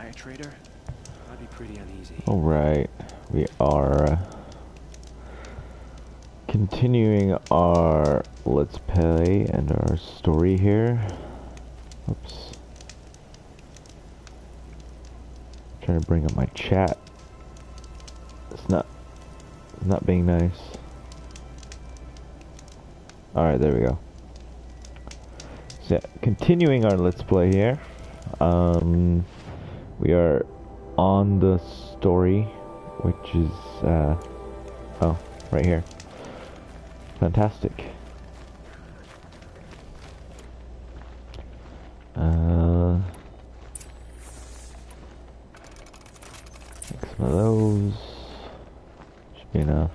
Fire trader? I'd be pretty uneasy. Alright, we are continuing our Let's Play and our story here. Oops. Trying to bring up my chat. It's not being nice. Alright, there we go. So, continuing our Let's Play here. We are on the story, which is, oh, right here. Fantastic. Take some of those. Should be enough.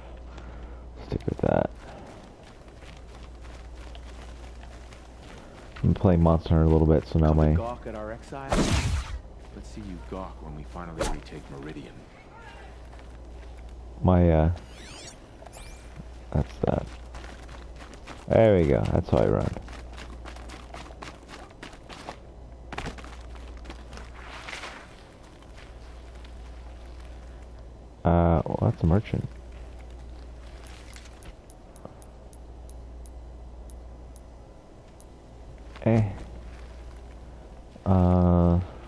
Stick with that. I'm playing Monster Hunter a little bit, so now my... Gawk at our exile? Let's see you gawk when we finally retake Meridian. My, that's that. There we go, that's how I run. Well, that's a merchant.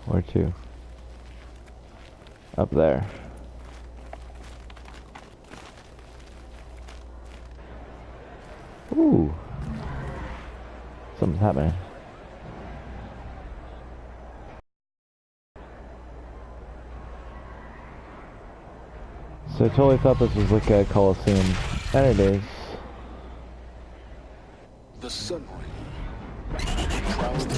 Where to? Up there. Ooh. Something's happening. So I totally thought this was like a Colosseum. And it is. The Sun Proud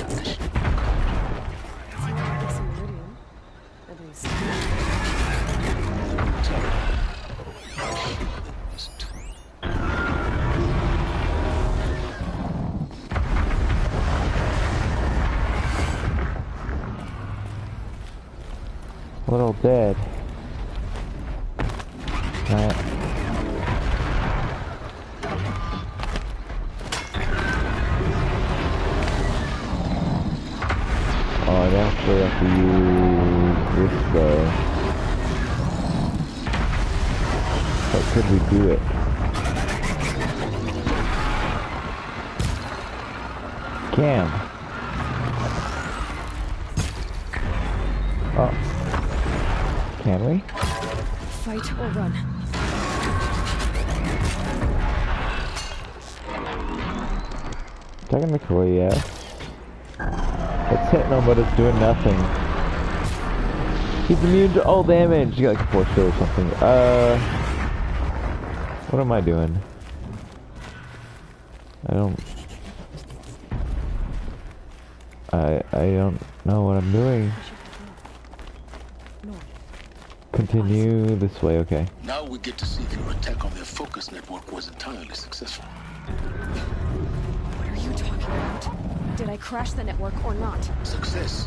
Little dead. Right. Oh, I'd actually have to use this though. How could we do it? Cam. Oh. Can we? Fight or run. Technically, yes. It's hitting him, but it's doing nothing. He's immune to all damage. You got like a force field or something. What am I doing? I don't know what I'm doing. Continue this way, okay. Now we get to see if your attack on their focus network was entirely successful. What are you talking about? Did I crash the network or not? Success.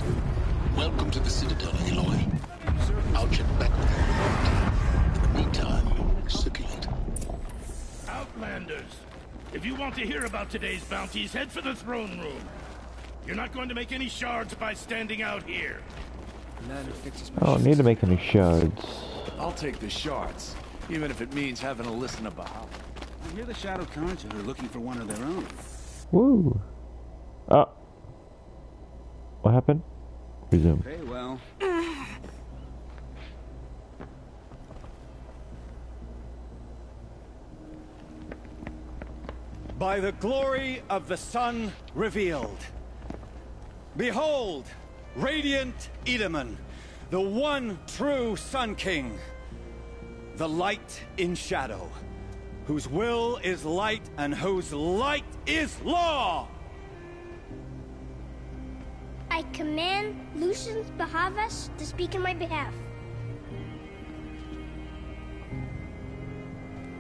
Welcome to the Citadel, Aloy. I'll check back with you. In the meantime, circulate. Outlanders, if you want to hear about today's bounties, head for the throne room. You're not going to make any shards by standing out here. I don't need to make any shards. I'll take the shards, even if it means having to listen to Bahamut. I hear the Shadow Council are looking for one of their own. Woo. Oh. What happened? Resume. Okay, well. By the glory of the sun revealed. Behold, radiant Edaman, the one true Sun King, the light in shadow, whose will is light and whose light is law. I command Lucius Bahavas to speak in my behalf.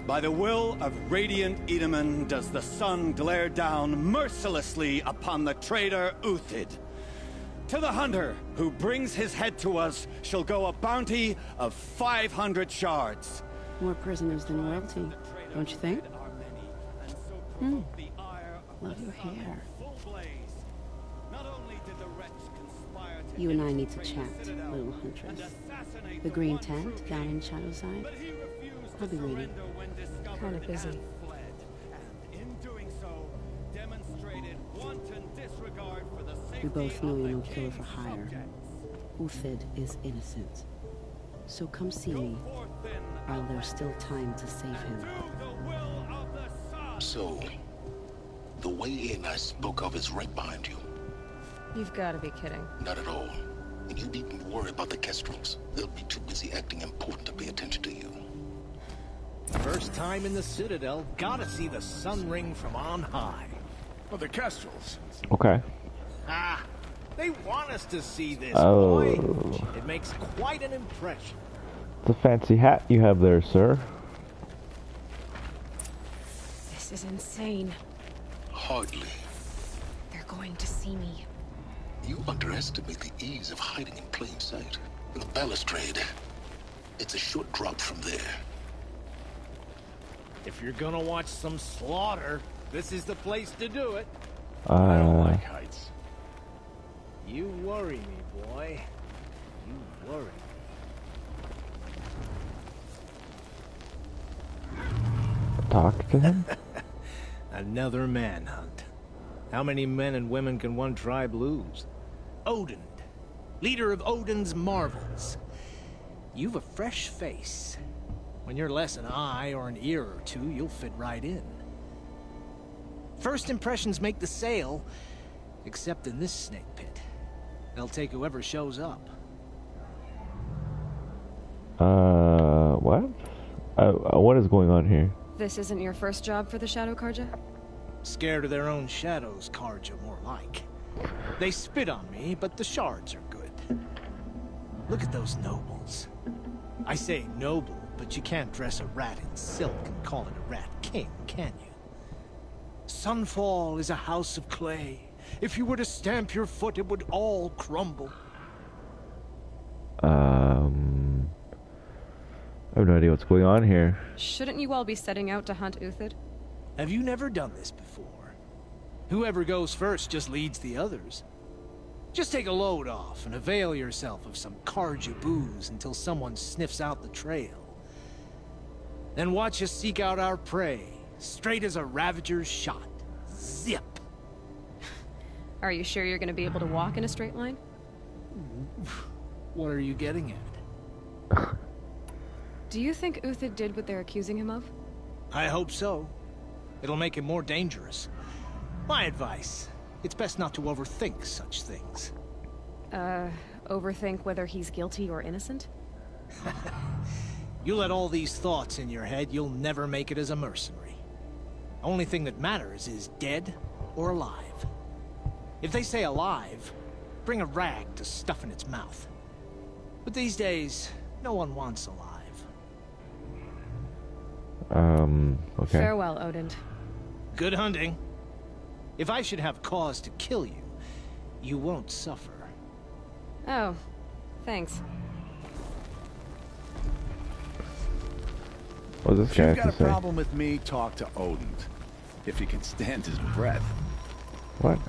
By the will of radiant Edaman does the sun glare down mercilessly upon the traitor Uthid. To the hunter who brings his head to us shall go a bounty of 500 shards. More prisoners than royalty, don't you think? Love your hair. Not only did the wretch conspire to You and I need to chat, little huntress. The green tent down in Shadowside. I'll be waiting. Kind of busy. We both know you're no killer for hire. Uthid is innocent. So come see me, while there's still time to save him. So, the way in I spoke of is right behind you. You've got to be kidding. Not at all. And you needn't worry about the Kestrels. They'll be too busy acting important to pay attention to you. First time in the Citadel, gotta see the sun ring from on high. Oh, the Kestrels. Okay. Ah, they want us to see this, Oh. boy. It makes quite an impression. It's a fancy hat you have there, sir. This is insane. Hardly. They're going to see me. You underestimate the ease of hiding in plain sight. The balustrade, it's a short drop from there. If you're gonna watch some slaughter, this is the place to do it. I don't like heights. You worry me, boy. You worry me. Talk to him? Another manhunt. How many men and women can one tribe lose? Odin, leader of Odin's marvels. You've a fresh face. When you're less an eye or an ear or two, you'll fit right in. First impressions make the sale, except in this snake pit. They'll take whoever shows up. What? What is going on here? This isn't your first job for the Shadow Karja? Scared of their own shadows, Karja, more like. They spit on me, but the shards are good. Look at those nobles. I say noble, but you can't dress a rat in silk and call it a rat king, can you? Sunfall is a house of clay. If you were to stamp your foot, it would all crumble. I have no idea what's going on here. Shouldn't you all be setting out to hunt Uthid? Have you never done this before? Whoever goes first just leads the others. Just take a load off and avail yourself of some Karja booze until someone sniffs out the trail. Then watch us seek out our prey, straight as a Ravager's shot. Zip! Are you sure you're going to be able to walk in a straight line? What are you getting at? Do you think Uthid did what they're accusing him of? I hope so. It'll make him more dangerous. My advice, it's best not to overthink such things. Overthink whether he's guilty or innocent? You let all these thoughts in your head, you'll never make it as a mercenary. Only thing that matters is dead or alive. If they say alive, bring a rag to stuff in its mouth. But these days, no one wants alive. Okay. Farewell, Odin. Good hunting. If I should have cause to kill you, you won't suffer. Oh, thanks. What does this If guy you've have got to a say? problem with me, talk to Odin. If he can stand his breath. What?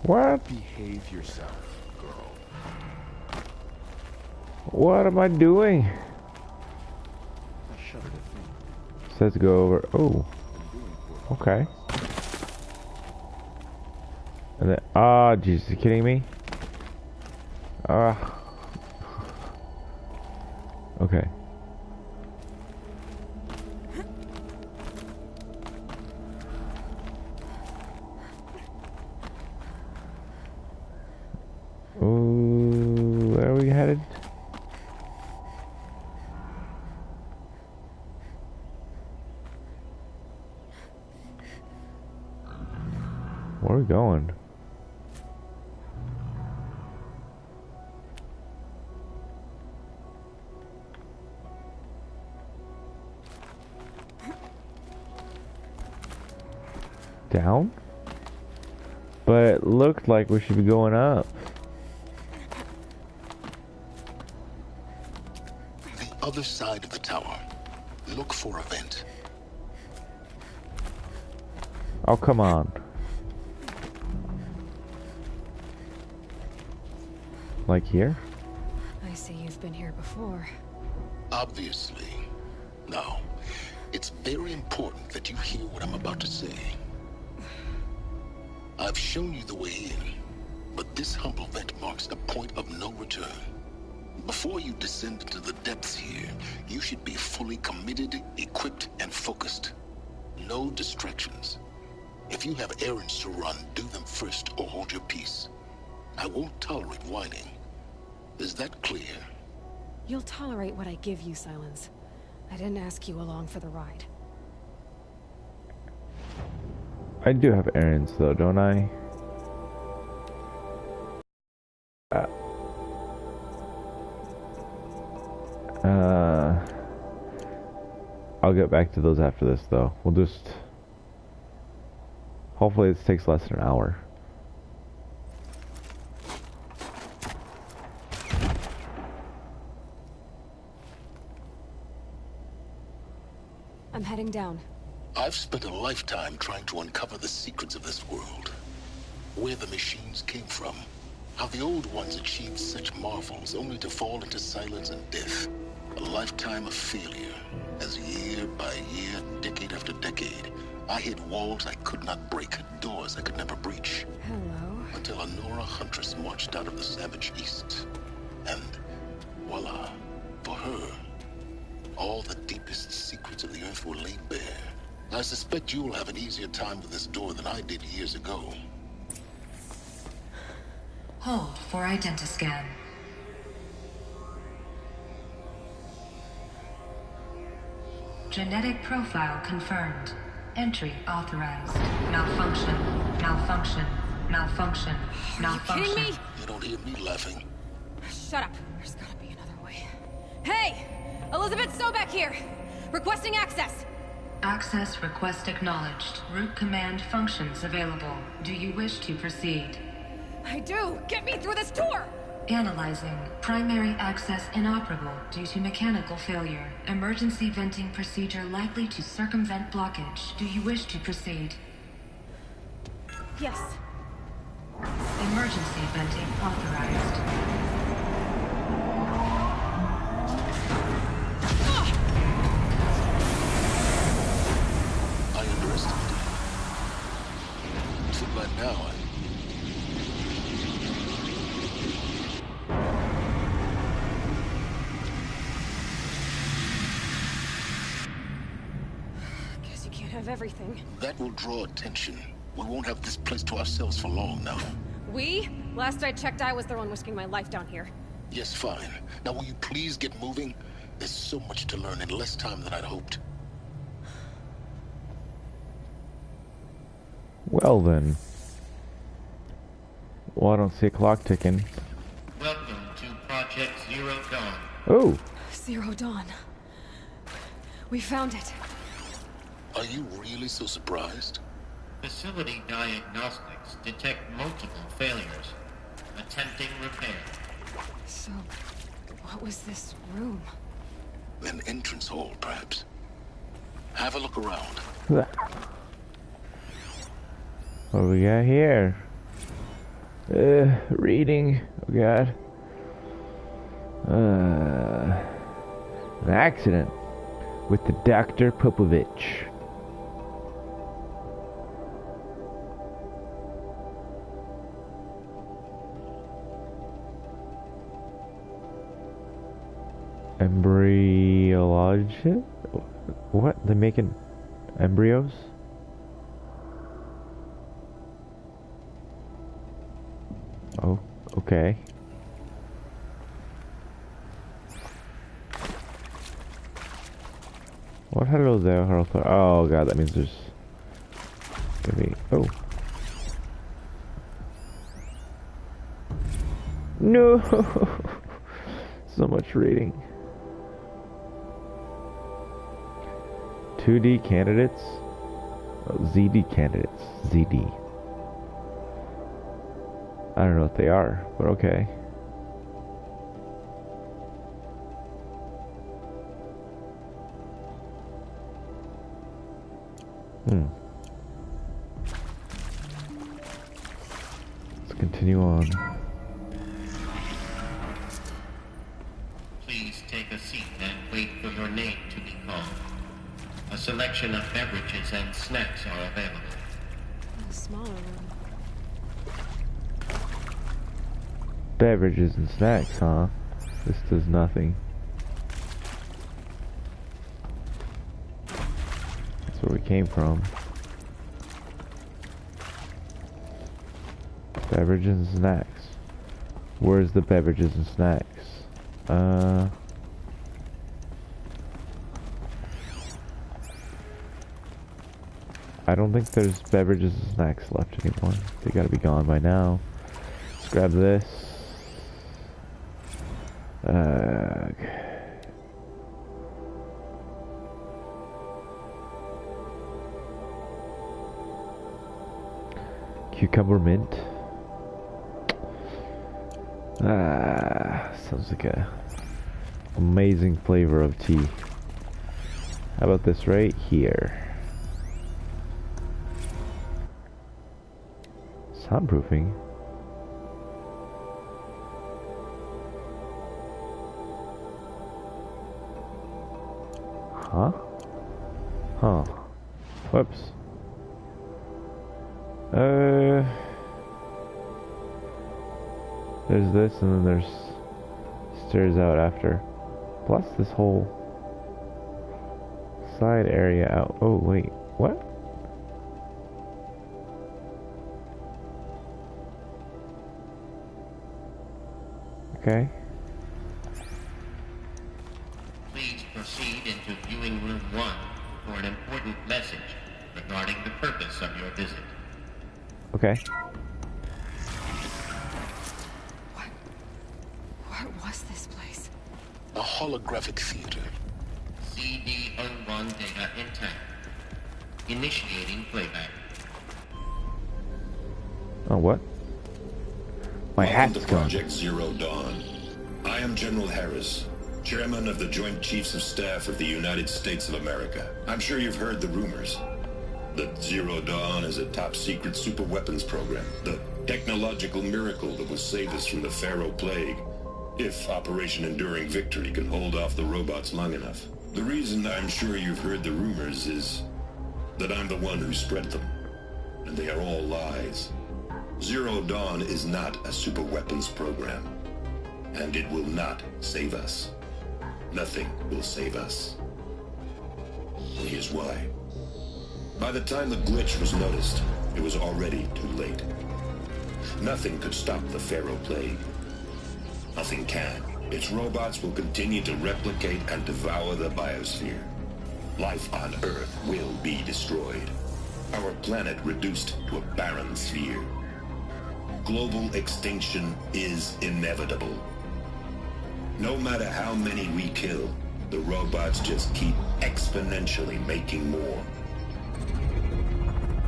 What? Behave yourself, girl. What am I doing? I shudder to think. Says go over. Oh. Okay. And then, jeez, you kidding me? Okay. Ooh, where are we headed? Where are we going? Down? But it looked like we should be going up. The other side of the tower. Look for a vent. Oh, come on. Like here? I see you've been here before. Obviously. Now, it's very important that you hear what I'm about to say. I've shown you the way in, but this humble vent marks a point of no return. Before you descend into the depths here, you should be fully committed, equipped, and focused. No distractions. If you have errands to run, do them first or hold your peace. I won't tolerate whining. Is that clear? You'll tolerate what I give you, Silence. I didn't ask you along for the ride. I do have errands though, don't I? I'll get back to those after this though. We'll just... Hopefully this takes less than an hour. I'm heading down. I've spent a lifetime trying to uncover the secrets of this world. Where the machines came from. How the old ones achieved such marvels only to fall into silence and death. A lifetime of failure. As year by year, decade after decade, I hit walls I could not break, doors I could never breach. Hello. Until a Nora huntress marched out of the savage east. And voila, for her, all the deepest secrets of the Earth were laid bare. I suspect you'll have an easier time with this door than I did years ago. Hold for identiscan. Genetic profile confirmed. Entry authorized. Malfunction. Malfunction. Malfunction. Malfunction. Are you kidding me? You don't hear me laughing. Shut up. There's gotta be another way. Hey! Elizabeth Sobek here! Requesting access! Access request acknowledged. Root command functions available. Do you wish to proceed? I do! Get me through this door! Analyzing. Primary access inoperable due to mechanical failure. Emergency venting procedure likely to circumvent blockage. Do you wish to proceed? Yes. Emergency venting authorized. I underestimated you. Too bad now Guess you can't have everything. That will draw attention. We won't have this place to ourselves for long now. We? Last I checked, I was the one risking my life down here. Yes, fine. Now will you please get moving? There's so much to learn in less time than I'd hoped. Well then. Well, I don't see a clock ticking. Welcome to Project Zero Dawn. Oh! Zero Dawn. We found it. Are you really so surprised? Facility diagnostics detect multiple failures. Attempting repair. So, what was this room? An entrance hall, perhaps. Have a look around. What do we got here? Reading. Oh god. An accident with the Dr. Popovich. Embryology? What? They're making embryos? Oh, okay. What? Hello there, Arthur. Oh god, that means there's gonna be... Oh. No! So much reading. 2D candidates? Oh, ZD candidates. ZD. I don't know what they are, but okay. Let's continue on. Please take a seat and wait for your name to be called. A selection of beverages and snacks are available. A smaller room. Beverages and snacks, huh? This does nothing. That's where we came from. Beverages and snacks. Where's the beverages and snacks? I don't think there's beverages and snacks left anymore. They gotta be gone by now. Let's grab this. Cucumber mint. Sounds like a amazing flavor of tea. How about this right here? Soundproofing. Huh? Huh. Whoops. There's this, and then there's stairs out after. Plus this whole side area out. Oh, wait. What? Okay. Please proceed into viewing room 1 for an important message regarding the purpose of your visit. Okay. What was this place? A holographic theater. CD01 data intact. Initiating playback. Oh, what? My Welcome hat's to gone. Project Zero Dawn. I am General Harris, Chairman of the Joint Chiefs of Staff of the United States of America. I'm sure you've heard the rumors that Zero Dawn is a top-secret super-weapons program, the technological miracle that will save us from the Pharaoh Plague, if Operation Enduring Victory can hold off the robots long enough. The reason I'm sure you've heard the rumors is that I'm the one who spread them, and they are all lies. Zero Dawn is not a super-weapons program, and it will not save us. Nothing will save us. And here's why. By the time the glitch was noticed, it was already too late. Nothing could stop the Pharaoh Plague. Nothing can. Its robots will continue to replicate and devour the biosphere. Life on Earth will be destroyed. Our planet reduced to a barren sphere. Global extinction is inevitable. No matter how many we kill, the robots just keep exponentially making more.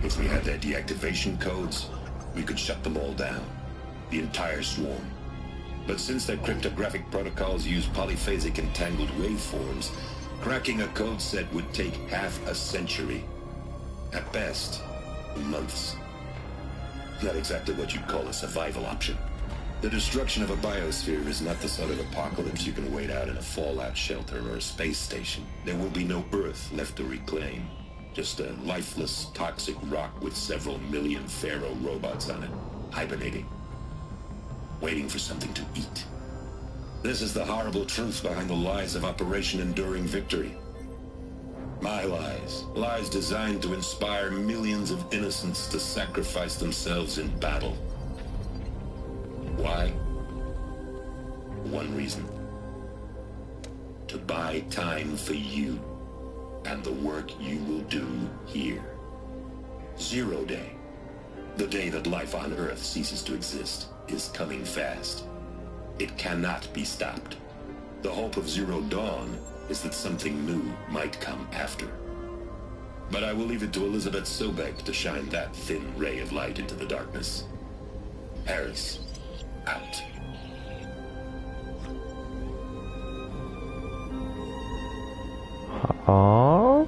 If we had their deactivation codes, we could shut them all down. The entire swarm. But since their cryptographic protocols use polyphasic entangled waveforms, cracking a code set would take half a century. At best, months. Not exactly what you'd call a survival option. The destruction of a biosphere is not the sort of apocalypse you can wait out in a fallout shelter or a space station. There will be no Earth left to reclaim. Just a lifeless, toxic rock with several million Pharaoh robots on it, hibernating. Waiting for something to eat. This is the horrible truth behind the lies of Operation Enduring Victory. My lies. Lies designed to inspire millions of innocents to sacrifice themselves in battle. Why? One reason. To buy time for you and the work you will do here. Zero Day. The day that life on Earth ceases to exist is coming fast. It cannot be stopped. The hope of Zero Dawn is that something new might come after. But I will leave it to Elizabeth Sobek to shine that thin ray of light into the darkness. Harris, out. Aww.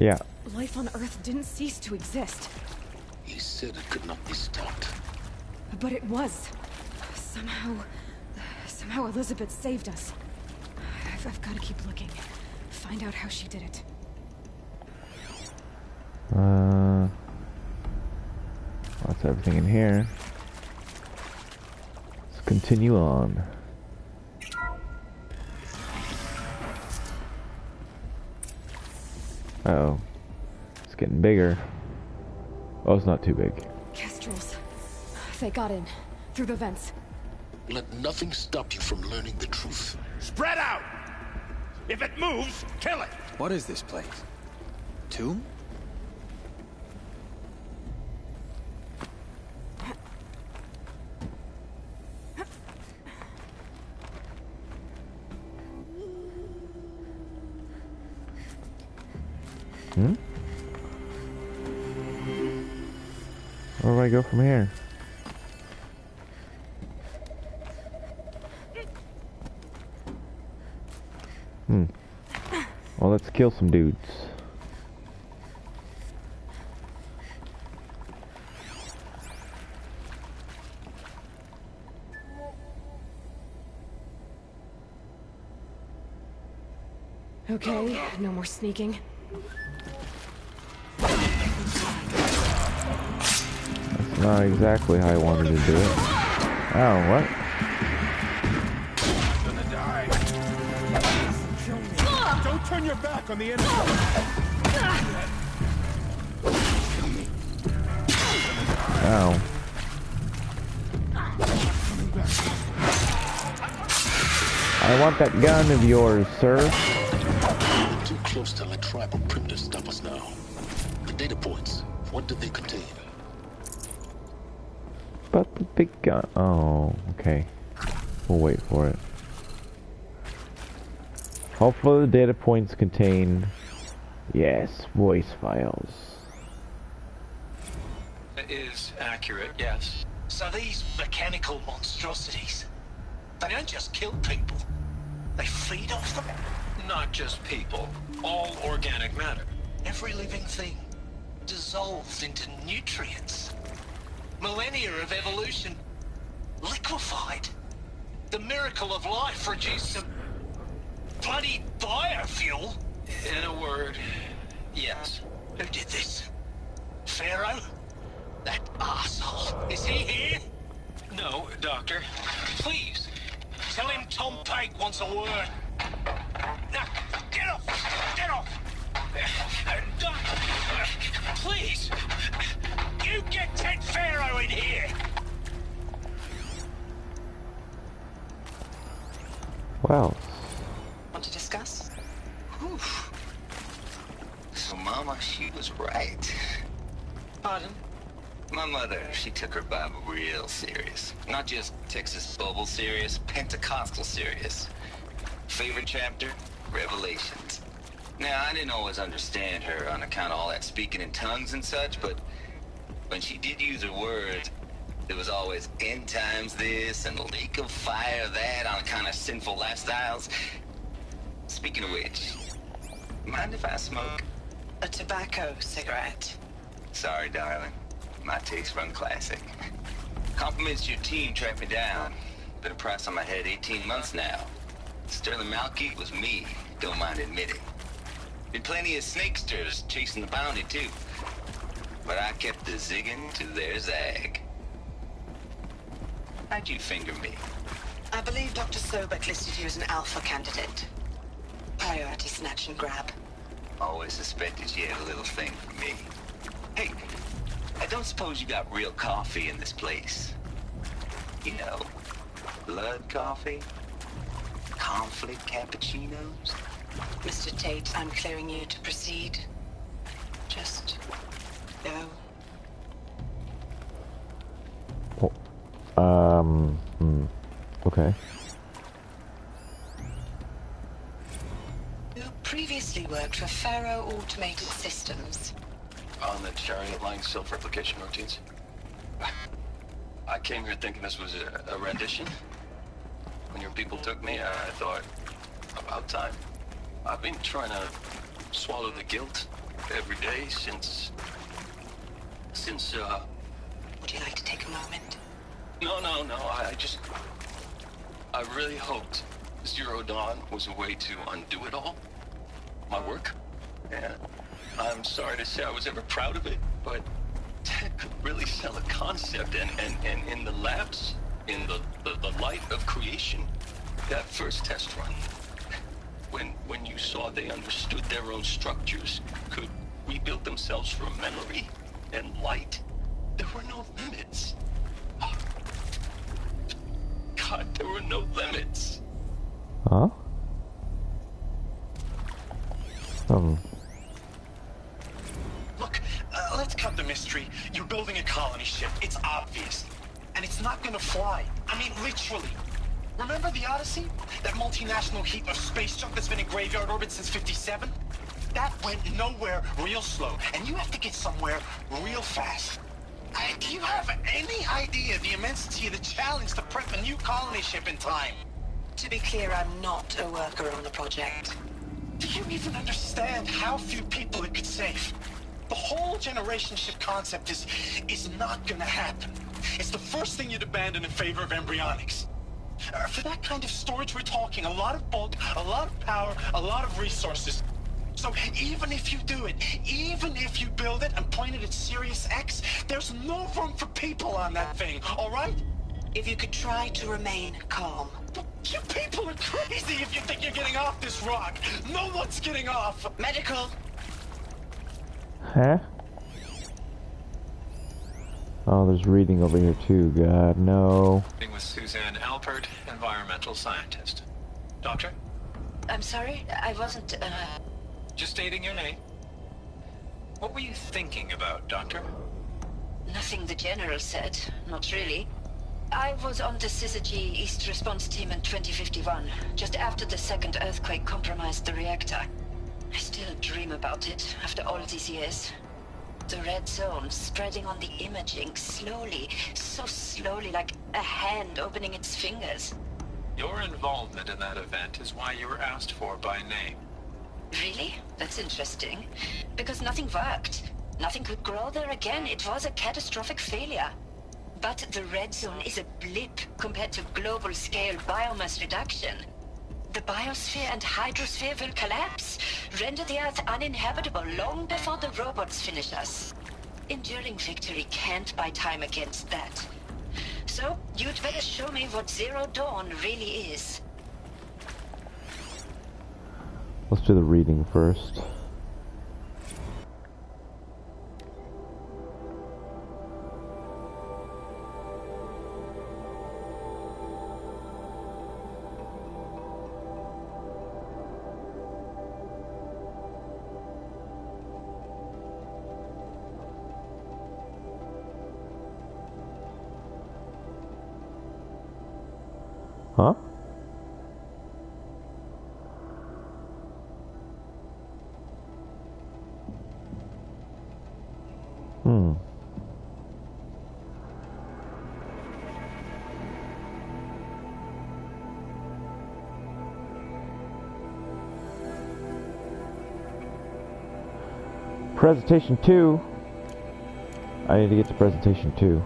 Yeah. Life on Earth didn't cease to exist. He said it could not be stopped. But it was. Somehow Elizabeth saved us. I've got to keep looking. Find out how she did it. That's everything in here. Let's continue on. Uh-oh. It's getting bigger. Oh, it's not too big. Kestrels. They got in. Through the vents. Let nothing stop you from learning the truth. Spread out! If it moves, kill it! What is this place? Tomb? Where do I go from here? Well, let's kill some dudes. Okay, no more sneaking. That's not exactly how I wanted to do it. Oh, what? Don't turn your back on the enemy! Ow. I want that gun of yours, sir. We're too close to let tribal primitives stop us now. The data points, what did they contain? But the big gun. Oh, okay. We'll wait for it. Hopefully the data points contain, yes, voice files. It is accurate, yes. So these mechanical monstrosities, they don't just kill people, they feed off them? Not just people, all organic matter. Every living thing dissolved into nutrients. Millennia of evolution liquefied. The miracle of life reduced to bloody biofuel. In a word, yes. Who did this? Pharaoh? That asshole. Is he here? No, Doctor. Please, tell him Tom Peg wants a word. Now, get off! Get off! Please! You get Ted Pharaoh in here! Wow. Want to discuss? Oof. So, Mama, she was right. Pardon? My mother, she took her Bible real serious. Not just Texas Bible serious, Pentecostal serious. Favorite chapter? Revelations. Now, I didn't always understand her on account of all that speaking in tongues and such, but when she did use her words, there was always end times this and lake of fire that on account of sinful lifestyles. Speaking of which, mind if I smoke? A tobacco cigarette. Sorry, darling. My taste run classic. Compliments to your team tracked me down. Been a price on my head 18 months now. Sterling Malkeith was me, don't mind admitting. Been plenty of snakesters chasing the bounty, too. But I kept the zigging to their zag. How'd you finger me? I believe Dr. Sobek listed you as an alpha candidate. Priority snatch and grab. Always suspected you had a little thing for me. Hey, I don't suppose you got real coffee in this place. You know, blood coffee? Conflict cappuccinos? Mr. Tate, I'm clearing you to proceed. Just go. Okay. You previously worked for Pharaoh Automated Systems. On the chariot line self-replication routines? I came here thinking this was a rendition. When your people took me, I thought, about time. I've been trying to swallow the guilt every day since... Would you like to take a moment? No, I really hoped Zero Dawn was a way to undo it all. My work. And I'm sorry to say I was ever proud of it, but Tech could really sell a concept, and in the labs, in the light of creation, that first test run, when you saw they understood their own structures, could rebuild themselves from memory and light, there were no limits. God, there were no limits. Huh? Look, let's cut the mystery. You're building a colony ship. It's obvious. And it's not gonna fly. I mean, literally. Remember the Odyssey? That multinational heap of space junk that's been in graveyard orbit since '57? That went nowhere real slow. And you have to get somewhere real fast. Do you have any idea the immensity of the challenge to prep a new colony ship in time? To be clear, I'm not a worker on the project. Do you even understand how few people it could save? The whole generation ship concept is not gonna happen. It's the first thing you'd abandon in favor of embryonics. For that kind of storage, we're talking a lot of bulk, a lot of power, a lot of resources. So even if you do it, even if you build it and point it at Sirius X, there's no room for people on that thing, all right? If you could try to remain calm. You people are crazy if you think you're getting off this rock. No one's getting off. Medical. Huh? Oh, there's reading over here too. God, no. With Suzanne Alpert, environmental scientist. Doctor? I'm sorry, I wasn't, Just stating your name. What were you thinking about, Doctor? Nothing the General said. Not really. I was on the Syzygy East Response Team in 2051, just after the second earthquake compromised the reactor. I still dream about it, after all these years. The red zone spreading on the imaging, slowly, so slowly, like a hand opening its fingers. Your involvement in that event is why you were asked for by name. Really? That's interesting. Because nothing worked. Nothing could grow there again. It was a catastrophic failure. But the red zone is a blip compared to global-scale biomass reduction. The biosphere and hydrosphere will collapse, render the Earth uninhabitable long before the robots finish us. Enduring victory can't buy time against that. So, you'd better show me what Zero Dawn really is. Let's do the reading first. Huh? Presentation 2. I need to get to presentation 2.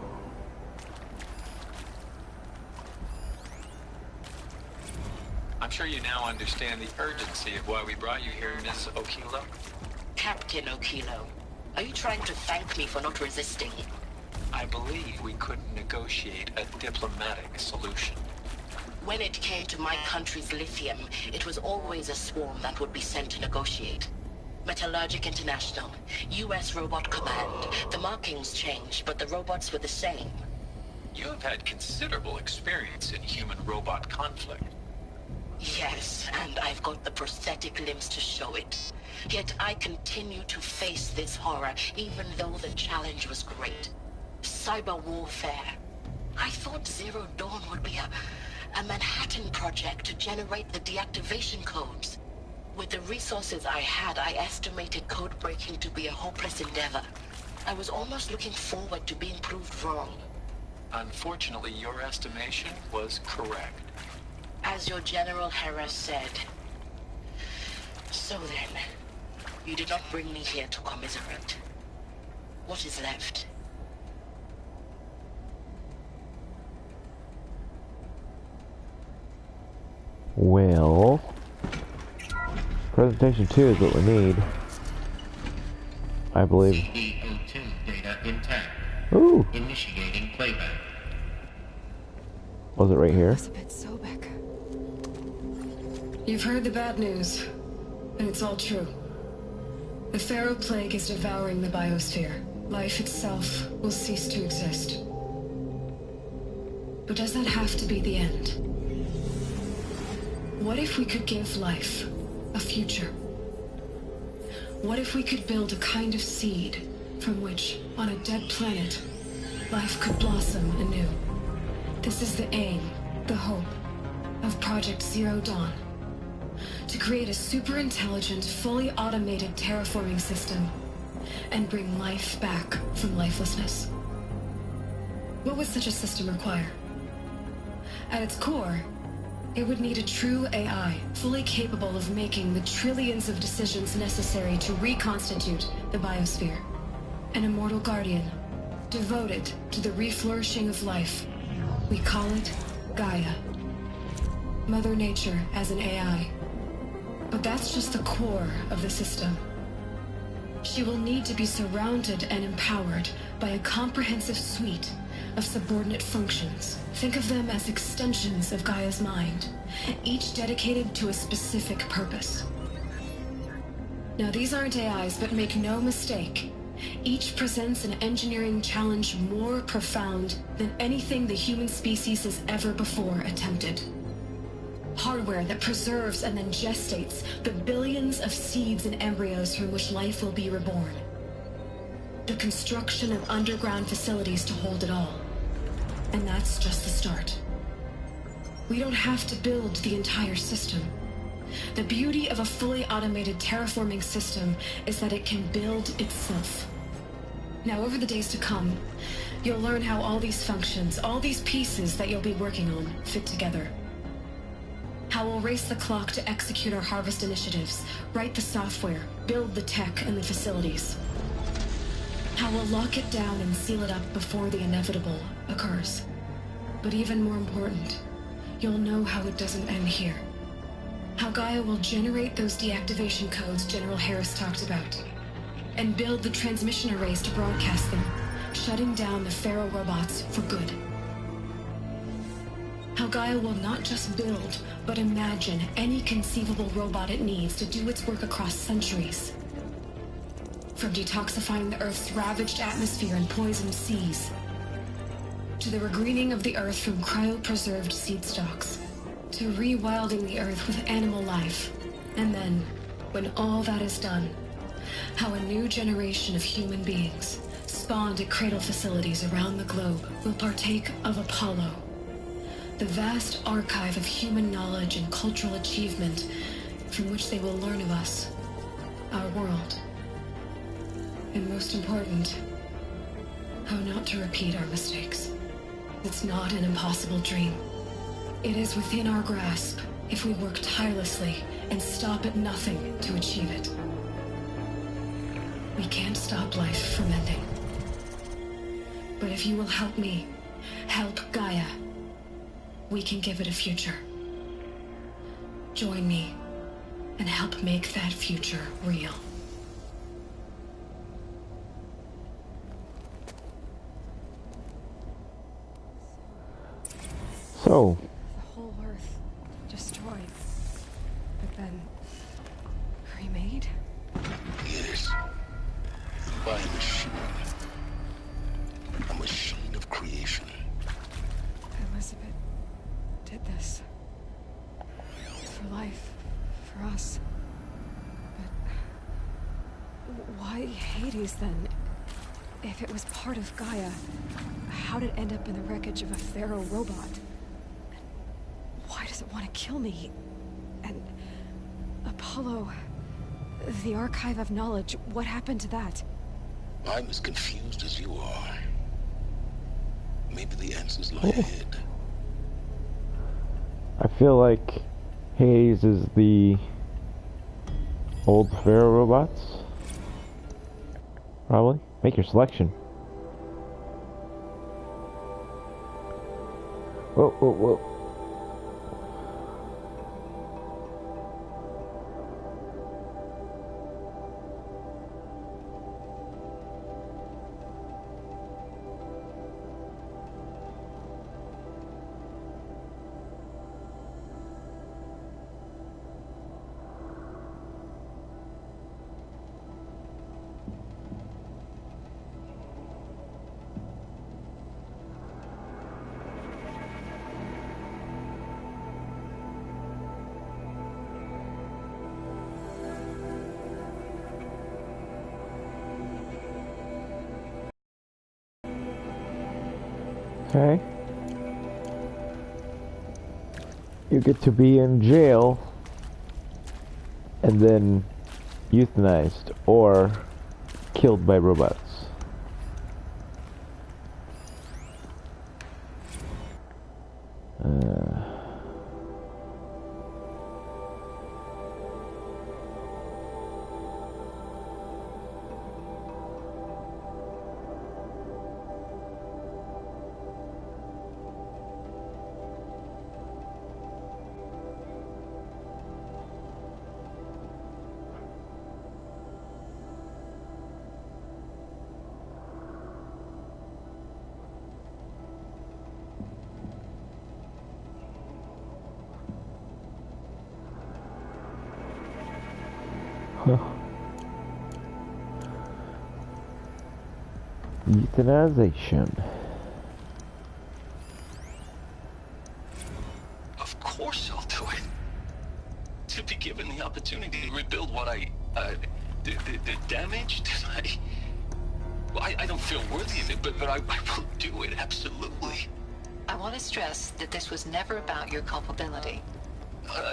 I'm sure you now understand the urgency of why we brought you here, Ms. Okilo. Captain Okilo, are you trying to thank me for not resisting? I believe we couldn't negotiate a diplomatic solution. When it came to my country's lithium, it was always a swarm that would be sent to negotiate. Metallurgic International, U.S. Robot Command. The markings changed, but the robots were the same. You have had considerable experience in human-robot conflict. Yes, and I've got the prosthetic limbs to show it. Yet I continue to face this horror, even though the challenge was great. Cyber warfare. I thought Zero Dawn would be a Manhattan project to generate the deactivation codes. With the resources I had, I estimated code breaking to be a hopeless endeavor. I was almost looking forward to being proved wrong. Unfortunately, your estimation was correct. As your General Hera said. So then, You did not bring me here to commiserate. What is left? Well, presentation 2 is what we need, I believe. CEO2 data intact. Ooh. Initiating playback. Was it right here? Elizabeth Sobek. You've heard the bad news, and it's all true. The Pharaoh Plague is devouring the biosphere. Life itself will cease to exist. But does that have to be the end? What if we could give life a future? What if we could build a kind of seed from which, on a dead planet, life could blossom anew? This is the aim, the hope, of Project Zero Dawn. To create a super-intelligent, fully automated terraforming system and bring life back from lifelessness. What would such a system require? At its core, it would need a true AI, fully capable of making the trillions of decisions necessary to reconstitute the biosphere. An immortal guardian, devoted to the reflourishing of life. We call it Gaia. Mother Nature as an AI. But that's just the core of the system. She will need to be surrounded and empowered by a comprehensive suite of subordinate functions. Think of them as extensions of Gaia's mind, each dedicated to a specific purpose. Now, these aren't AIs, but make no mistake, each presents an engineering challenge more profound than anything the human species has ever before attempted. Hardware that preserves and then gestates the billions of seeds and embryos from which life will be reborn. The construction of underground facilities to hold it all. And that's just the start. We don't have to build the entire system. The beauty of a fully automated terraforming system is that it can build itself. Now, over the days to come, you'll learn how all these functions, all these pieces that you'll be working on, fit together. How we'll race the clock to execute our harvest initiatives, write the software, build the tech and the facilities. How we'll lock it down and seal it up before the inevitable occurs. But even more important, you'll know how it doesn't end here. How Gaia will generate those deactivation codes General Harris talked about, and build the transmission arrays to broadcast them, shutting down the Pharaoh robots for good. How Gaia will not just build, but imagine any conceivable robot it needs to do its work across centuries. From detoxifying the Earth's ravaged atmosphere and poisoned seas, to the regreening of the Earth from cryopreserved seed stocks, to rewilding the Earth with animal life. And then, when all that is done, how a new generation of human beings, spawned at cradle facilities around the globe, will partake of Apollo, the vast archive of human knowledge and cultural achievement from which they will learn of us, our world. And most important, how not to repeat our mistakes. It's not an impossible dream. It is within our grasp if we work tirelessly and stop at nothing to achieve it. We can't stop life from ending. But if you will help me, help Gaia, we can give it a future. Join me and help make that future real. So, The whole Earth destroyed, but then remade? Yes. By a machine. A machine of creation. Elizabeth did this. For life, for us. But why Hades then? If it was part of Gaia, how did it end up in the wreckage of a Pharaoh robot? Why does it want to kill me? And Apollo, the archive of knowledge, what happened to that? I'm as confused as you are. Maybe the answers lie ahead. I feel like Hades is the Old Pharaoh robots? Probably. Make your selection. Whoa, whoa, whoa. Okay. You get to be in jail and then euthanized or killed by robots. Euthanization. Of course I'll do it. To be given the opportunity to rebuild what the damage that I don't feel worthy of it, but I will do it, absolutely. I want to stress that this was never about your culpability.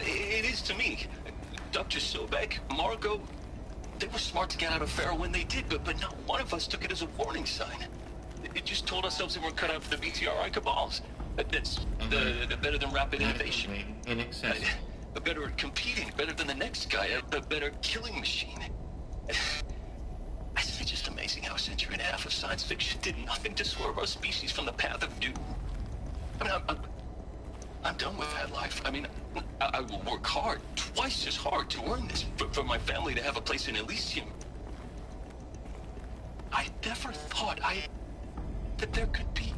It is to me. Dr. Sobek, Margot, they were smart to get out of Pharaoh when they did, but not one of us took it as a warning sign. It just told ourselves that we're cut out for the BTRI cabals. That's better than rapid innovation. Better at competing, better than the next guy, a better killing machine. It's just amazing how a century and a half of science fiction did nothing to swerve our species from the path of doom. I mean, I'm done with that life. I mean, I will work hard, twice as hard, to earn this, for my family to have a place in Elysium. I never thought that there could be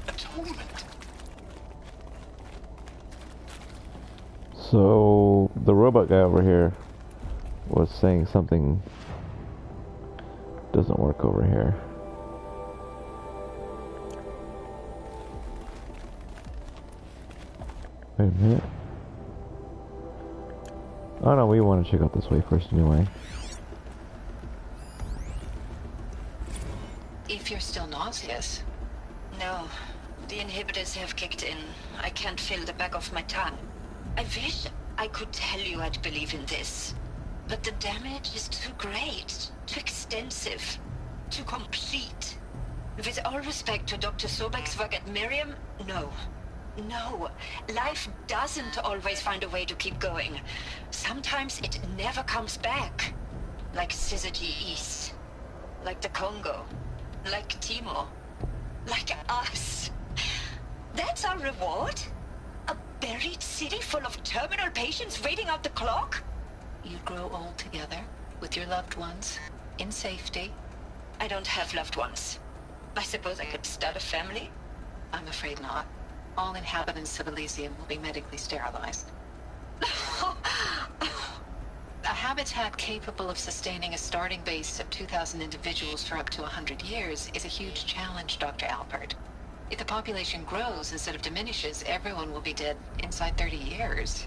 atonement. So the robot guy over here was saying something doesn't work over here. Wait a minute. Oh no, we want to check out this way first anyway. If you're still nauseous. No, the inhibitors have kicked in. I can't feel the back of my tongue. I wish I could tell you I'd believe in this. But the damage is too great, too extensive, too complete. With all respect to Dr. Sobek's work at Miriam, no. No, life doesn't always find a way to keep going. Sometimes it never comes back. Like Syzygy East. Like the Congo. Like Timo. Like us. That's our reward? A buried city full of terminal patients waiting out the clock? You grow old together, with your loved ones, in safety. I don't have loved ones. I suppose I could start a family? I'm afraid not. All inhabitants of Elysium will be medically sterilized. A habitat capable of sustaining a starting base of 2,000 individuals for up to 100 years is a huge challenge, Dr. Alpert. If the population grows instead of diminishes, everyone will be dead inside 30 years.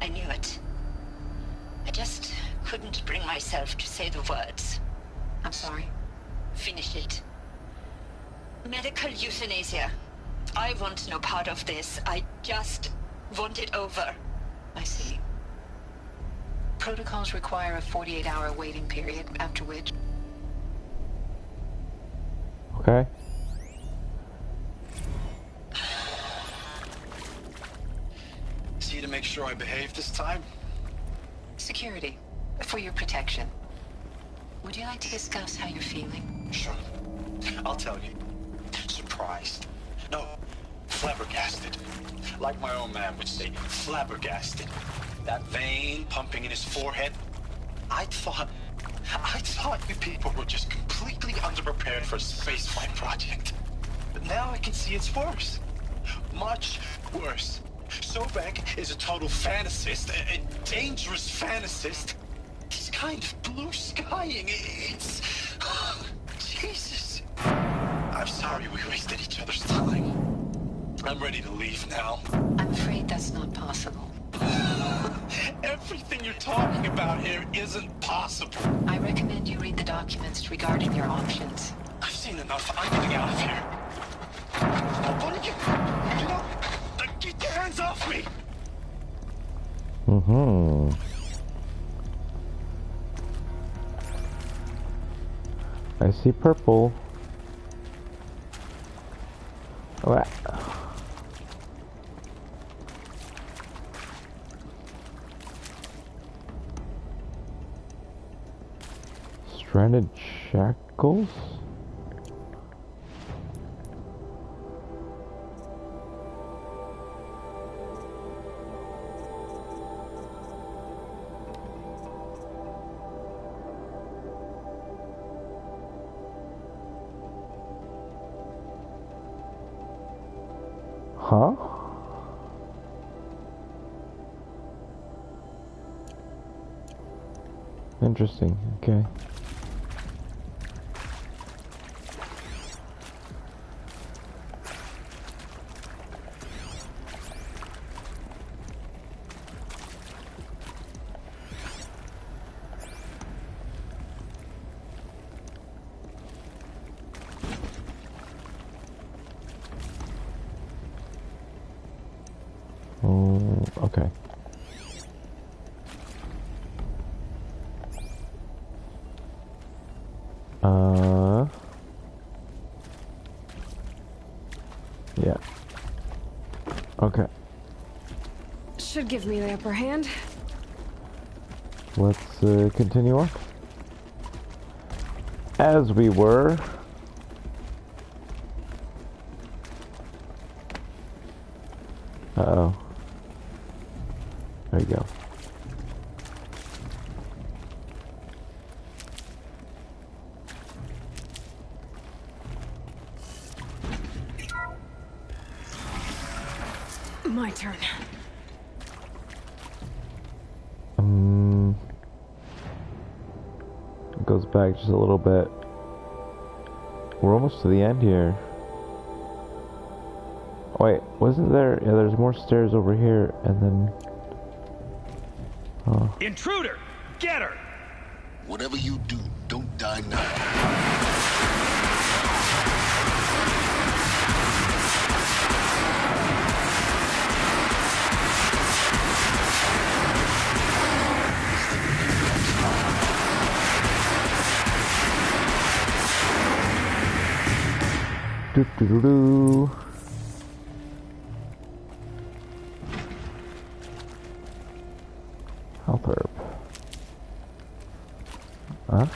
I knew it. I just couldn't bring myself to say the words. I'm sorry. Finish it. Medical euthanasia. I want no part of this. I just want it over. I see. Protocols require a 48-hour waiting period, after which... Okay. See to make sure I behave this time? Security. For your protection. Would you like to discuss how you're feeling? Sure. I'll tell you. Surprised. No, flabbergasted. Like my own man would say, flabbergasted. That vein pumping in his forehead. I thought you people were just completely underprepared for a spaceflight project. But now I can see it's worse. Much worse. Sobek is a total fantasist, a dangerous fantasist. He's kind of blue skying. It's... Jesus. I'm sorry we wasted each other's time. I'm ready to leave now. I'm afraid that's not possible. Everything you're talking about here isn't possible. I recommend you read the documents regarding your options. I've seen enough. I'm getting out of here. What are you... You know... Get your hands off me! Mm-hmm. I see purple. What? Stranded shackles? Huh? Interesting, okay. Okay. Yeah. Okay. Should give me the upper hand. Let's continue on. As we were. Uh-oh. There you go. My turn. It goes back just a little bit. We're almost to the end here. Wait, wasn't there? Yeah, there's more stairs over here, and then... Oh. Intruder! Get her! Whatever you do, don't die now. Do do do do. Health herb. Huh?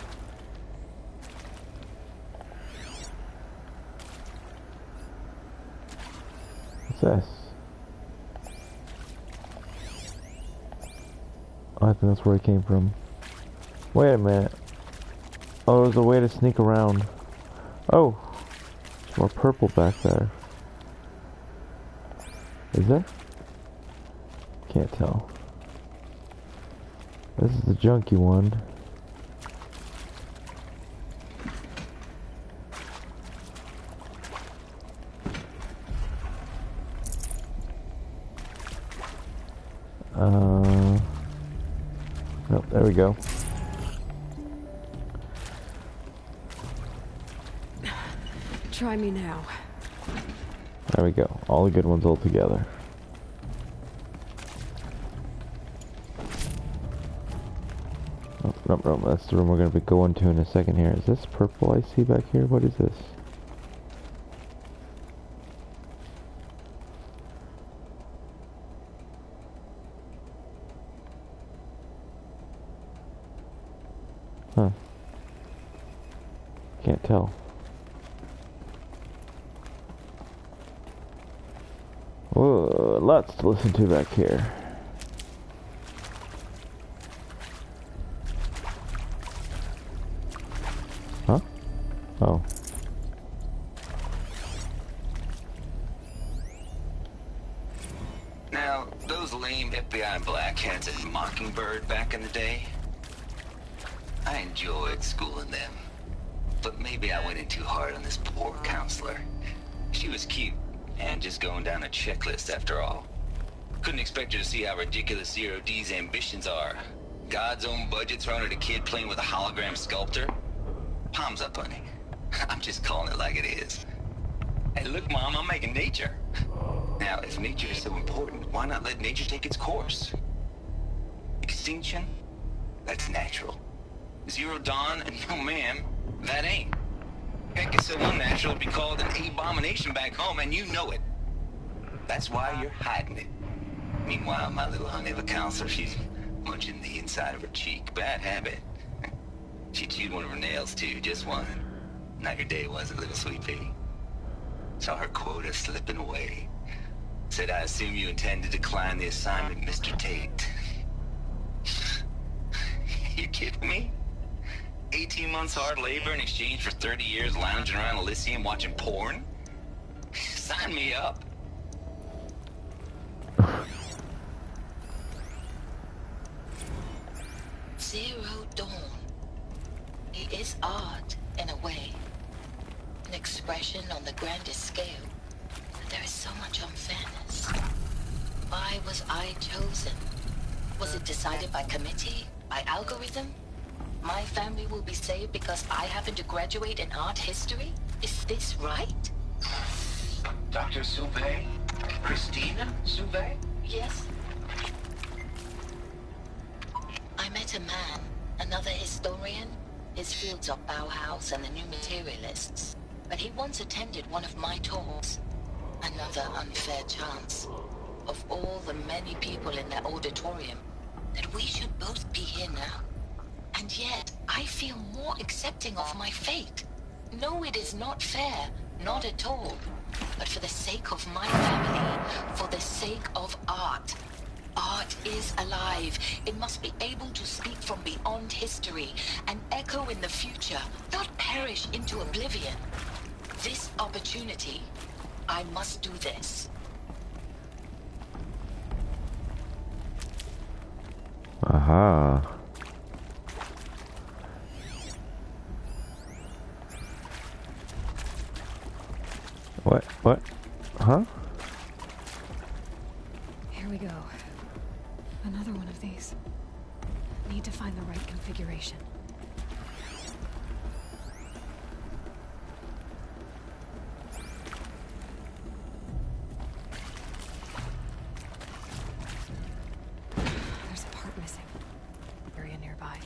What's this? Oh, I think that's where it came from. Wait a minute. Oh, there's a way to sneak around. Oh! There's more purple back there. Is there? Can't tell. This is the junky one. Nope, there we go. Try me now. There we go. All the good ones all together. Nope, nope, that's the room we're going to be going to in a second here. Is this purple I see back here? What is this? Huh. Can't tell. Whoa, lots to listen to back here. Huh? Oh. Now, those lame FBI blackheads at Mockingbird back in the day, I enjoyed schooling them. But maybe I went in too hard on this poor counselor. She was cute, and just going down a checklist after all. Couldn't expect her to see how ridiculous Zero D's ambitions are. God's own budget thrown at a kid playing with a hologram sculptor? Palms up, honey. I'm just calling it like it is. Hey, look, Mom, I'm making nature. Now, if nature is so important, why not let nature take its course? Extinction? That's natural. Zero Dawn? No, ma'am. That ain't. Heck, it's so unnatural to be called an abomination back home, and you know it. That's why you're hiding it. Meanwhile, my little honey of a counselor, she's munching the inside of her cheek. Bad habit. She chewed one of her nails, too, just one. Now your day was a little sweet pea. Saw her quota slipping away. Said, I assume you intend to decline the assignment, Mr. Tate. You kidding me? 18 months hard labor in exchange for 30 years lounging around Elysium watching porn? Sign me up. Zero Dawn. It is art, in a way. An expression on the grandest scale. But there is so much unfairness. Why was I chosen? Was it decided by committee? By algorithm? My family will be saved because I happen to graduate in art history? Is this right? Dr. Sauvé? Christina Sauvé? Yes. I met a man, another historian. His fields are Bauhaus and the New Materialists. But he once attended one of my talks. Another unfair chance. Of all the many people in that auditorium, that we should both be here now. And yet, I feel more accepting of my fate. No, it is not fair. Not at all. But for the sake of my family, for the sake of art. Art is alive. It must be able to speak from beyond history and echo in the future, not perish into oblivion. This opportunity, I must do this. Aha. What? Huh? Here we go. Another one of these. Need to find the right configuration. There's a part missing. Area nearby.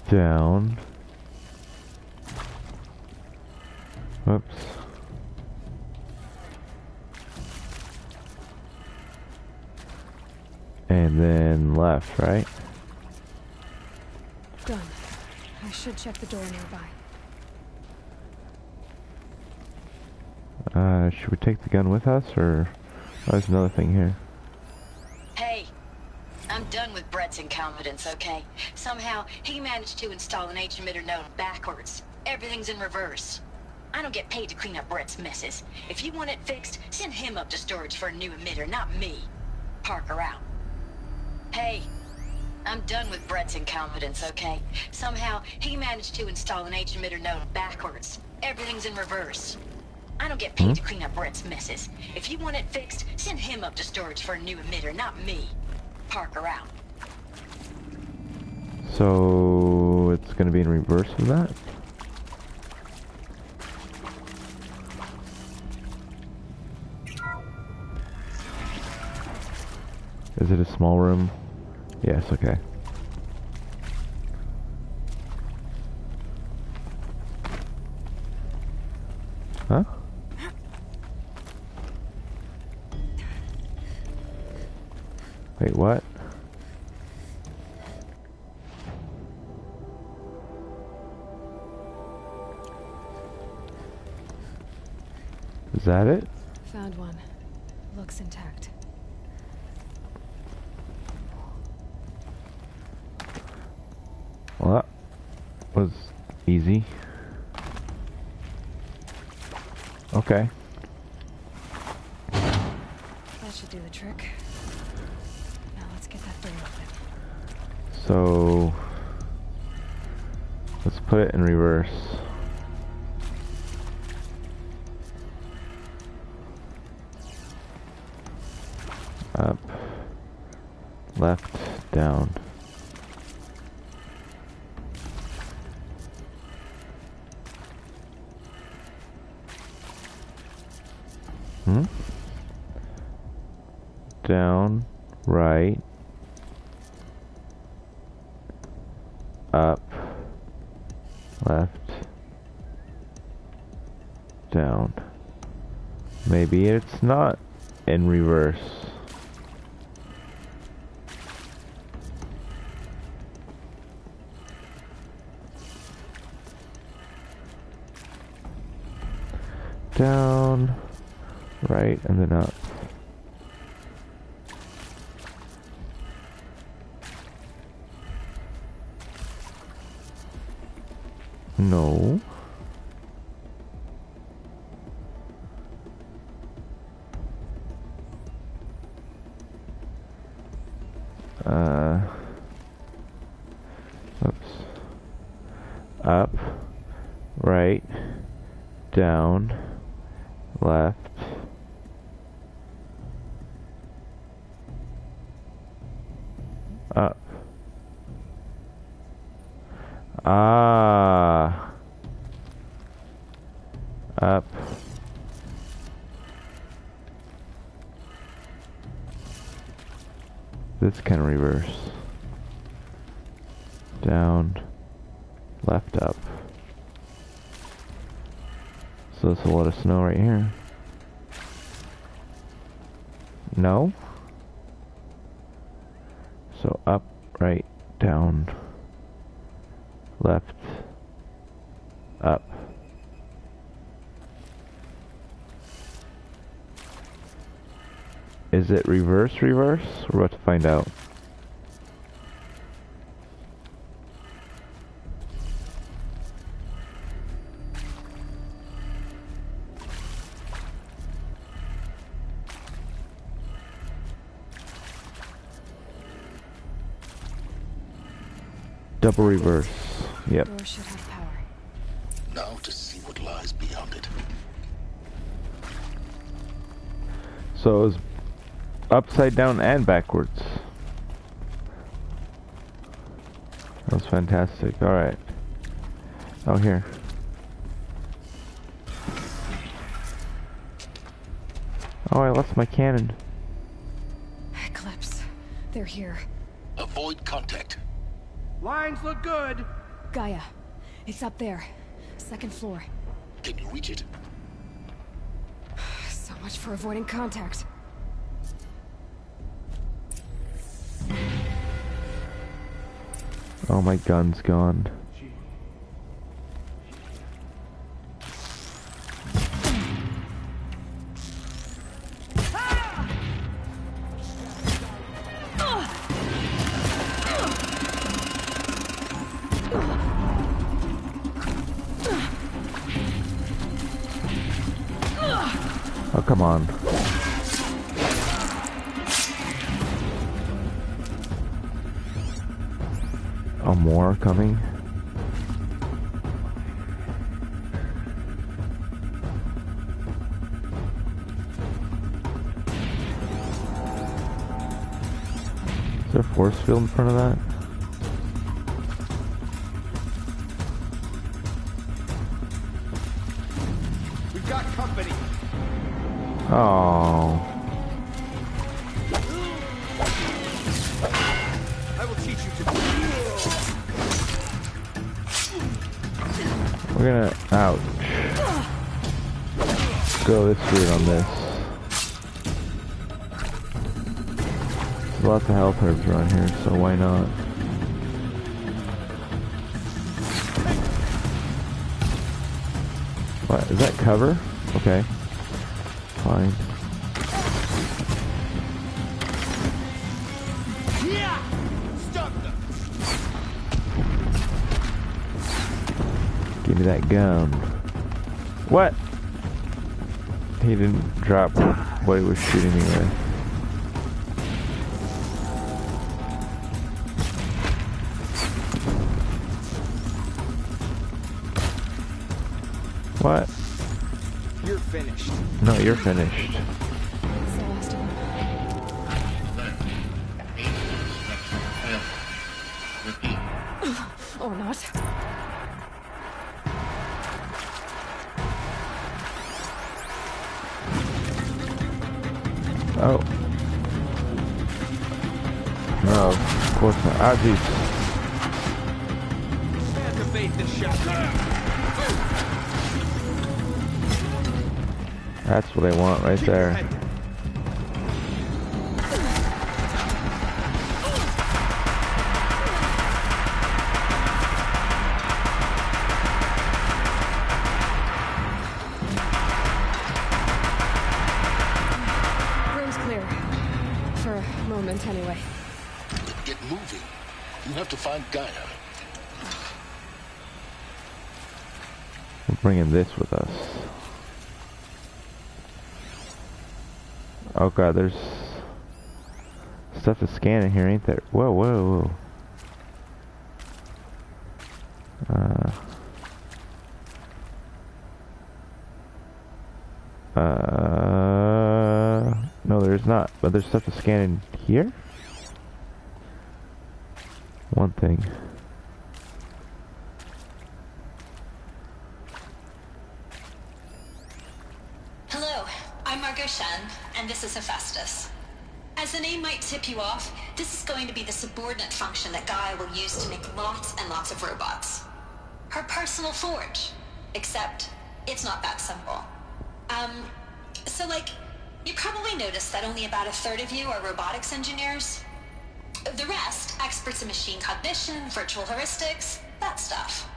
Down. Whoops. And then left, right? Done. I should check the door nearby. Should we take the gun with us, or... Oh, there's another thing here. Hey, I'm done with Brett's incompetence, okay? Somehow, he managed to install an H-emitter node backwards. Everything's in reverse. I don't get paid to clean up Brett's messes. If you want it fixed, send him up to storage for a new emitter, not me. Parker out. Hey, I'm done with Brett's incompetence, okay? Somehow, he managed to install an H-emitter node backwards. Everything's in reverse. I don't get paid to clean up Brett's messes. If you want it fixed, send him up to storage for a new emitter, not me. Parker out. So it's gonna be in reverse of that? Is it a small room? Yes, okay. Huh? Wait, what? Is that it? Found one. Looks intact. Well, that was easy. Okay. That should do the trick. Now let's get that thing open. So let's put it in reverse. Up, left, down. Down, right, up, left, down. Maybe it's not in reverse. Down, right, and then up. No. Oops. Up, right, down, left. Up. Ah. Up. This can reverse. Down. Left, up. So there's a lot of snow right here. No? So up, right, down, left, up. Is it reverse? We're about to find out. Double reverse. Yep. Door should have power. Now to see what lies beyond it. So it was upside down and backwards. That was fantastic. Alright. Oh, here. Oh, I lost my cannon. Eclipse. They're here. Avoid contact. Lines look good. Gaia. It's up there. Second floor. Can you reach it? So much for avoiding contact. Oh, my gun's gone. Oh, come on. Oh, more coming? Is there a force field in front of that? We've got company. Oh. I will teach you to. We're gonna... Ouch. go this route on this. There's lots of health herbs around here, so why not? What, is that cover? Okay. Fine. Give me that gun. What? He didn't drop what he was shooting me with. What? You're finished. No, you're finished. It's the last of them. Or not. Oh. No, of course not. Ah, jeez. Activate the shotgun. That's what I want right there. Room's clear. For a moment, anyway. Get moving. You have to find Gaia. We're bringing this with us. Oh god, there's stuff to scan in here, ain't there? Whoa, whoa, whoa. No, there's not. But there's stuff to scan in here? One thing. Hello, I'm Margot Shen, and this is Hephaestus. As the name might tip you off, this is going to be the subordinate function that Gaia will use to make lots and lots of robots. Her personal forge. Except, it's not that simple. So like, you probably noticed that only about a third of you are robotics engineers. The rest, experts in machine cognition, virtual heuristics, that stuff.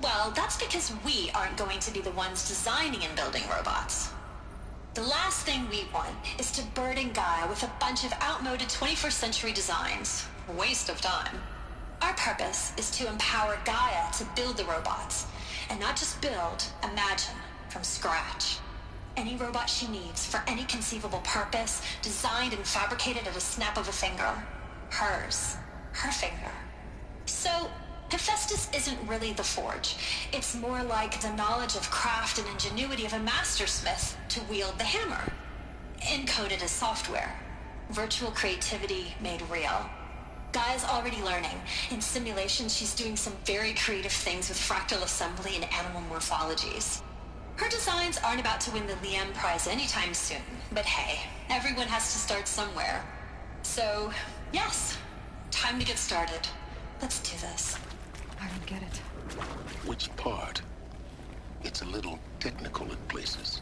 Well, that's because we aren't going to be the ones designing and building robots. The last thing we want is to burden Gaia with a bunch of outmoded 21st century designs. Waste of time. Our purpose is to empower Gaia to build the robots. And not just build, imagine, from scratch. Any robot she needs for any conceivable purpose, designed and fabricated at a snap of a finger. Hers. Her finger. So, Hephaestus isn't really the forge. It's more like the knowledge of craft and ingenuity of a mastersmith to wield the hammer. Encoded as software. Virtual creativity made real. Gaia's already learning. In simulation, she's doing some very creative things with fractal assembly and animal morphologies. Her designs aren't about to win the Liam Prize anytime soon, but hey, everyone has to start somewhere. So, yes, time to get started. Let's do this. I don't get it. Which part? It's a little technical in places.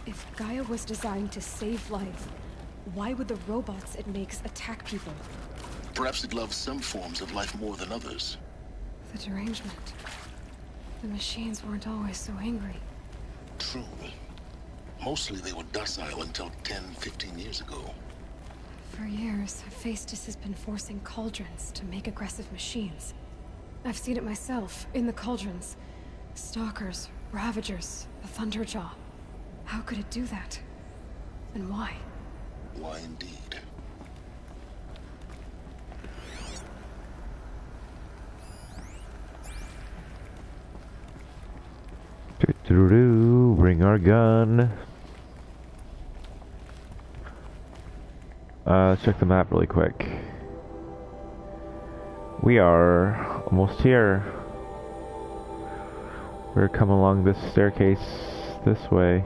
If Gaia was designed to save life, why would the robots it makes attack people? Perhaps it loves some forms of life more than others. The derangement. The machines weren't always so angry. True. Mostly they were docile until 10, 15 years ago. For years, Hephaestus has been forcing cauldrons to make aggressive machines. I've seen it myself, in the cauldrons. Stalkers, Ravagers, the Thunderjaw. How could it do that? And why? Why indeed? Bring our gun. Let's check the map really quick. We are almost here. We're coming along this staircase this way.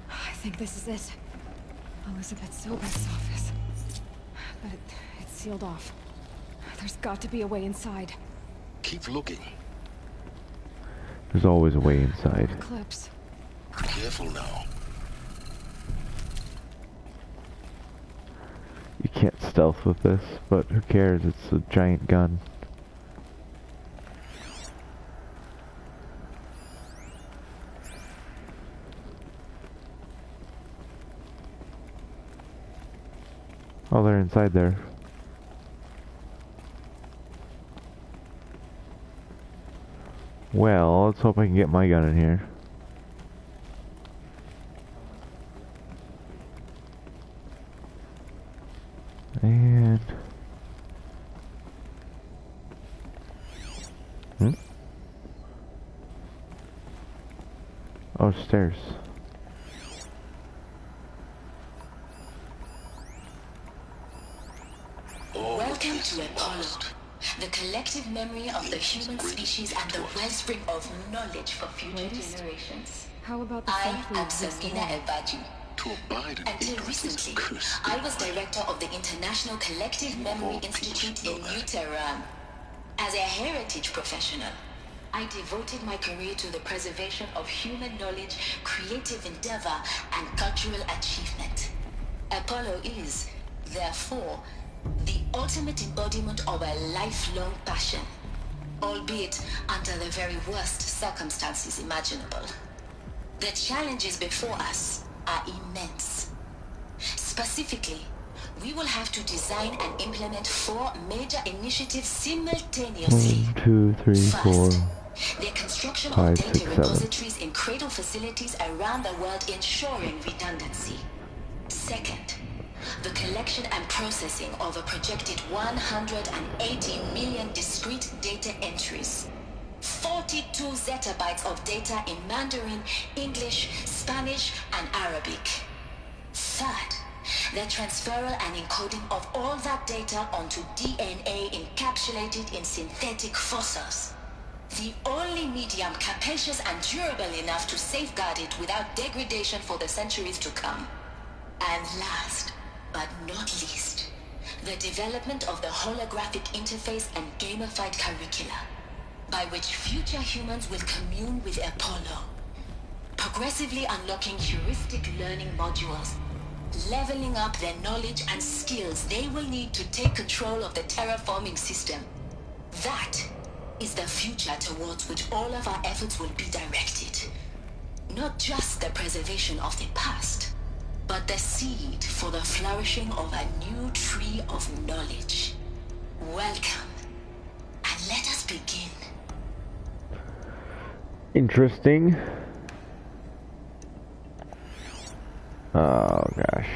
I think this is it. Elizabeth Sobeck's office. But it's sealed off. There's got to be a way inside. Keep looking. There's always a way inside. Eclipse. Careful now. You can't stealth with this, but who cares? It's a giant gun. Oh, they're inside there. Well, let's hope I can get my gun in here. And... Oh, stairs. Welcome to Apollo, the collective memory of the human species and the wellspring of knowledge for future generations. How about the I fact we am exist at Samina all? El-Bajji. To abide in Until ignorance is recently, cursed. I was director of the International Collective Memory Institute in New Tehran. As a heritage professional, I devoted my career to the preservation of human knowledge, creative endeavor, and cultural achievement. Apollo is, therefore, the ultimate embodiment of a lifelong passion, albeit under the very worst circumstances imaginable. The challenges before us are immense. Specifically, we will have to design and implement 4 major initiatives simultaneously. 1, 2, 3, 4. The construction 5, of data 6, 7. repositories in cradle facilities around the world, ensuring redundancy. Second, the collection and processing of a projected 180 million discrete data entries. 42 zettabytes of data in Mandarin, English, Spanish, and Arabic. Third, the transferal and encoding of all that data onto DNA encapsulated in synthetic fossils. The only medium capacious and durable enough to safeguard it without degradation for the centuries to come. And last, but not least, the development of the holographic interface and gamified curricula, by which future humans will commune with Apollo, progressively unlocking heuristic learning modules, leveling up their knowledge and skills they will need to take control of the terraforming system. That is the future towards which all of our efforts will be directed. Not just the preservation of the past, but the seed for the flourishing of a new tree of knowledge. Welcome, and let us begin. Interesting. Oh gosh.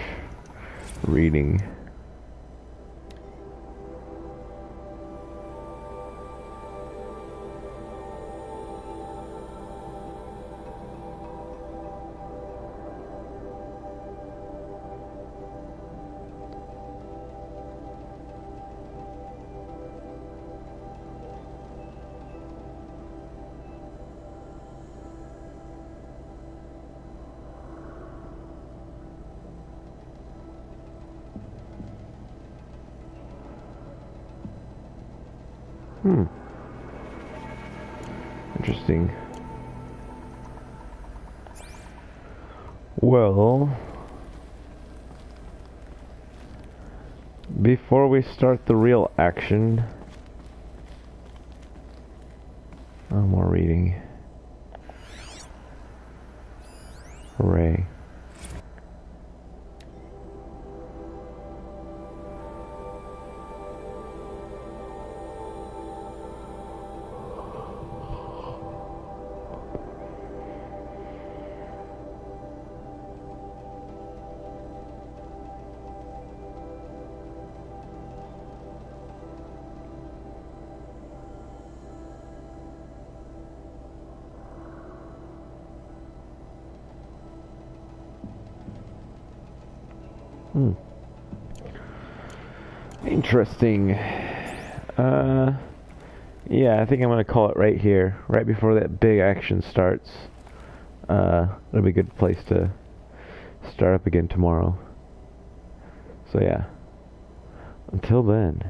Reading. Interesting. Well, before we start the real action, more reading. Hooray. Interesting. Yeah, I think I'm gonna call it right here, right before that big action starts. It'll be a good place to start up again tomorrow. So yeah, until then.